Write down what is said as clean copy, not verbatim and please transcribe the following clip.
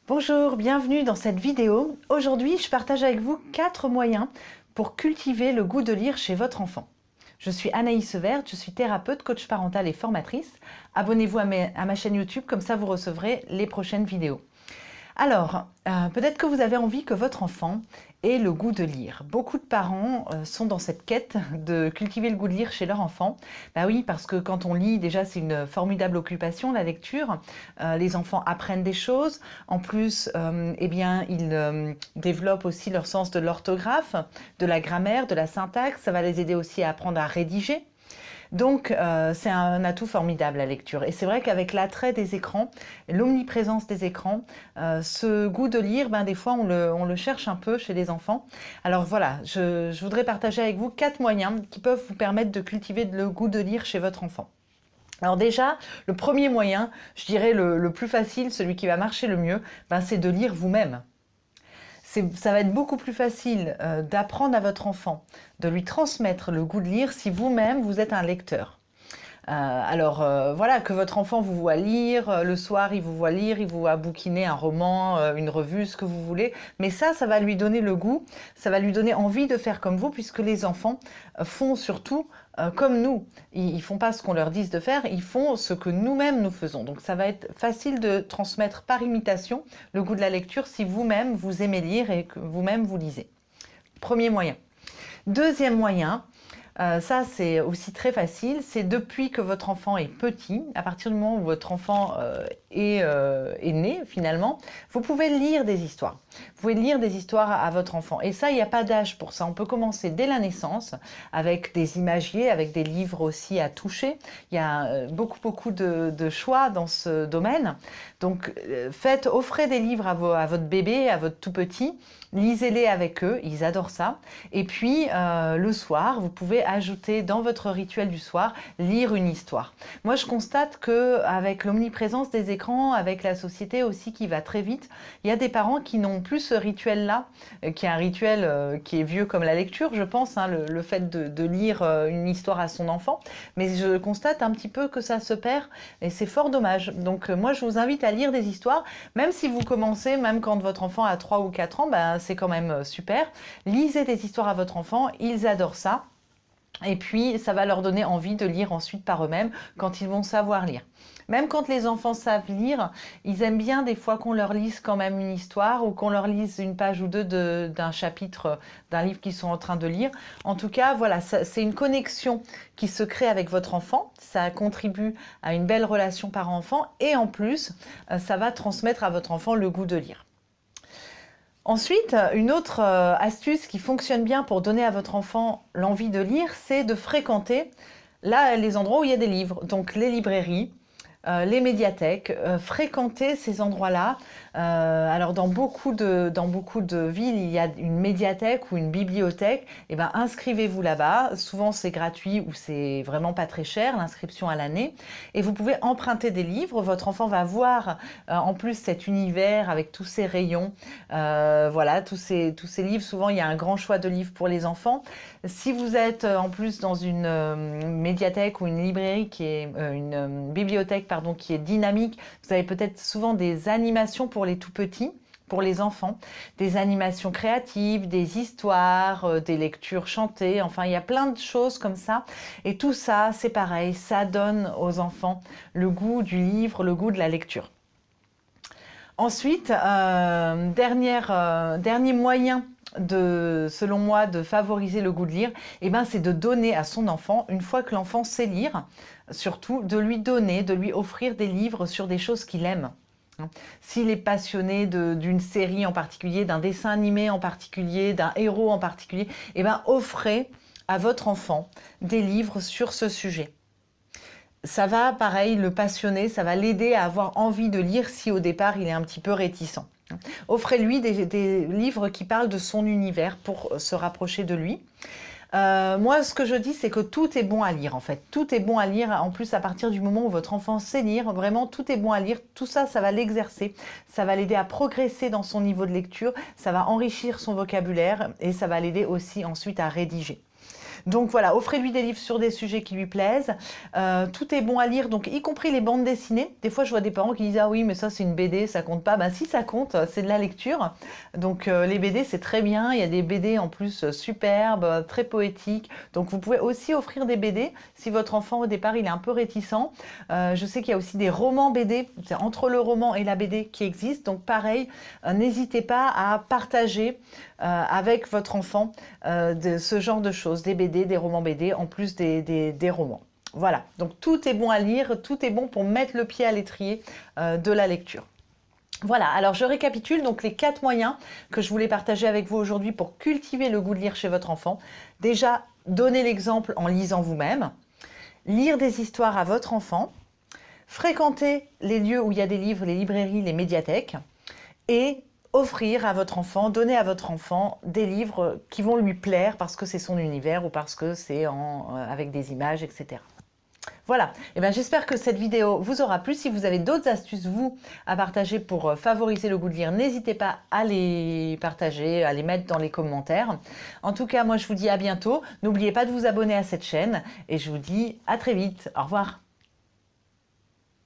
Bonjour, bienvenue dans cette vidéo. Aujourd'hui, je partage avec vous 4 moyens pour cultiver le goût de lire chez votre enfant. Je suis Anaïs Severt, je suis thérapeute, coach parental et formatrice. Abonnez-vous à ma chaîne YouTube, comme ça vous recevrez les prochaines vidéos. Alors, peut-être que vous avez envie que votre enfant ait le goût de lire. Beaucoup de parents sont dans cette quête de cultiver le goût de lire chez leur enfant. Bah oui, parce que quand on lit, déjà c'est une formidable occupation, la lecture. Les enfants apprennent des choses. En plus, eh bien, ils développent aussi leur sens de l'orthographe, de la grammaire, de la syntaxe. Ça va les aider aussi à apprendre à rédiger. Donc, c'est un atout formidable, la lecture. Et c'est vrai qu'avec l'attrait des écrans, l'omniprésence des écrans, ce goût de lire, ben, des fois, on le cherche un peu chez les enfants. Alors voilà, je voudrais partager avec vous 4 moyens qui peuvent vous permettre de cultiver le goût de lire chez votre enfant. Alors déjà, le premier moyen, je dirais le plus facile, celui qui va marcher le mieux, ben, c'est de lire vous-même. Ça va être beaucoup plus facile d'apprendre à votre enfant, de lui transmettre le goût de lire si vous-même vous êtes un lecteur. Voilà, que votre enfant vous voit lire, le soir il vous voit lire, il vous voit bouquiner un roman, une revue, ce que vous voulez, mais ça va lui donner le goût, ça va lui donner envie de faire comme vous, puisque les enfants font surtout comme nous. Ils font pas ce qu'on leur dise de faire, ils font ce que nous-mêmes nous faisons. Donc ça va être facile de transmettre par imitation le goût de la lecture si vous-même vous aimez lire et que vous-même vous lisez. Premier moyen. Deuxième moyen, ça c'est aussi très facile, c'est depuis que votre enfant est petit, à partir du moment où votre enfant est né finalement, vous pouvez lire des histoires. Vous pouvez lire des histoires à votre enfant. Et ça, il n'y a pas d'âge pour ça. On peut commencer dès la naissance avec des imagiers, avec des livres aussi à toucher. Il y a beaucoup de choix dans ce domaine. Donc, offrez des livres à votre bébé, à votre tout petit. Lisez-les avec eux, ils adorent ça. Et puis, le soir, vous pouvez ajouter dans votre rituel du soir, lire une histoire. Moi, je constate qu'avec l'omniprésence des écrans, avec la société aussi qui va très vite, il y a des parents qui n'ont plus ce rituel-là, qui est un rituel qui est vieux comme la lecture, je pense, hein, le fait de lire une histoire à son enfant. Mais je constate un petit peu que ça se perd et c'est fort dommage. Donc, moi, je vous invite à lire des histoires, même si vous commencez, même quand votre enfant a 3 ou 4 ans, ben, c'est quand même super. Lisez des histoires à votre enfant, ils adorent ça. Et puis, ça va leur donner envie de lire ensuite par eux-mêmes quand ils vont savoir lire. Même quand les enfants savent lire, ils aiment bien des fois qu'on leur lise quand même une histoire ou qu'on leur lise une page ou deux d'un chapitre d'un livre qu'ils sont en train de lire. En tout cas, voilà, c'est une connexion qui se crée avec votre enfant. Ça contribue à une belle relation parent-enfant et en plus, ça va transmettre à votre enfant le goût de lire. Ensuite, une autre astuce qui fonctionne bien pour donner à votre enfant l'envie de lire, c'est de fréquenter là les endroits où il y a des livres, donc les librairies, les médiathèques, fréquenter ces endroits-là. Alors dans beaucoup de villes, il y a une médiathèque ou une bibliothèque. Et ben inscrivez-vous là-bas. Souvent c'est gratuit ou c'est vraiment pas très cher, l'inscription à l'année. Et vous pouvez emprunter des livres. Votre enfant va voir en plus cet univers avec tous ces rayons. Voilà, tous ces livres. Souvent il y a un grand choix de livres pour les enfants. Si vous êtes en plus dans une médiathèque ou une librairie qui est une bibliothèque qui est dynamique, vous avez peut-être souvent des animations pour les tout petits, pour les enfants, des animations créatives, des histoires, des lectures chantées, enfin il y a plein de choses comme ça. Et tout ça, c'est pareil, ça donne aux enfants le goût du livre, le goût de la lecture. Ensuite, dernier moyen selon moi, de favoriser le goût de lire, eh ben, c'est de donner à son enfant, une fois que l'enfant sait lire, surtout de lui donner, de lui offrir des livres sur des choses qu'il aime. S'il est passionné d'une série en particulier, d'un dessin animé en particulier, d'un héros en particulier, eh ben, offrez à votre enfant des livres sur ce sujet. Ça va, pareil, le passionner, ça va l'aider à avoir envie de lire si au départ il est un petit peu réticent. Offrez-lui des livres qui parlent de son univers pour se rapprocher de lui. Moi, ce que je dis, c'est que tout est bon à lire, en fait. Tout est bon à lire. En plus, à partir du moment où votre enfant sait lire, vraiment, tout est bon à lire. Tout ça, ça va l'exercer. Ça va l'aider à progresser dans son niveau de lecture. Ça va enrichir son vocabulaire et ça va l'aider aussi ensuite à rédiger. Donc voilà, offrez-lui des livres sur des sujets qui lui plaisent. Tout est bon à lire, donc y compris les bandes dessinées. Des fois, je vois des parents qui disent « Ah oui, mais ça, c'est une BD, ça compte pas. » Ben si, ça compte, c'est de la lecture. Donc les BD, c'est très bien. Il y a des BD en plus superbes, très poétiques. Donc vous pouvez aussi offrir des BD si votre enfant, au départ, il est un peu réticent. Je sais qu'il y a aussi des romans BD, c'est entre le roman et la BD qui existent. Donc pareil, n'hésitez pas à partager avec votre enfant de ce genre de choses, des BD, des romans BD, en plus des romans. Voilà, donc tout est bon à lire, tout est bon pour mettre le pied à l'étrier de la lecture. Voilà, alors je récapitule donc les 4 moyens que je voulais partager avec vous aujourd'hui pour cultiver le goût de lire chez votre enfant. Déjà, donnez l'exemple en lisant vous-même, lire des histoires à votre enfant, fréquenter les lieux où il y a des livres, les librairies, les médiathèques, et offrir à votre enfant, donner à votre enfant des livres qui vont lui plaire parce que c'est son univers ou parce que c'est avec des images, etc. Voilà, et bien j'espère que cette vidéo vous aura plu. Si vous avez d'autres astuces, vous, à partager pour favoriser le goût de lire, n'hésitez pas à les partager, à les mettre dans les commentaires. En tout cas, moi je vous dis à bientôt. N'oubliez pas de vous abonner à cette chaîne et je vous dis à très vite. Au revoir.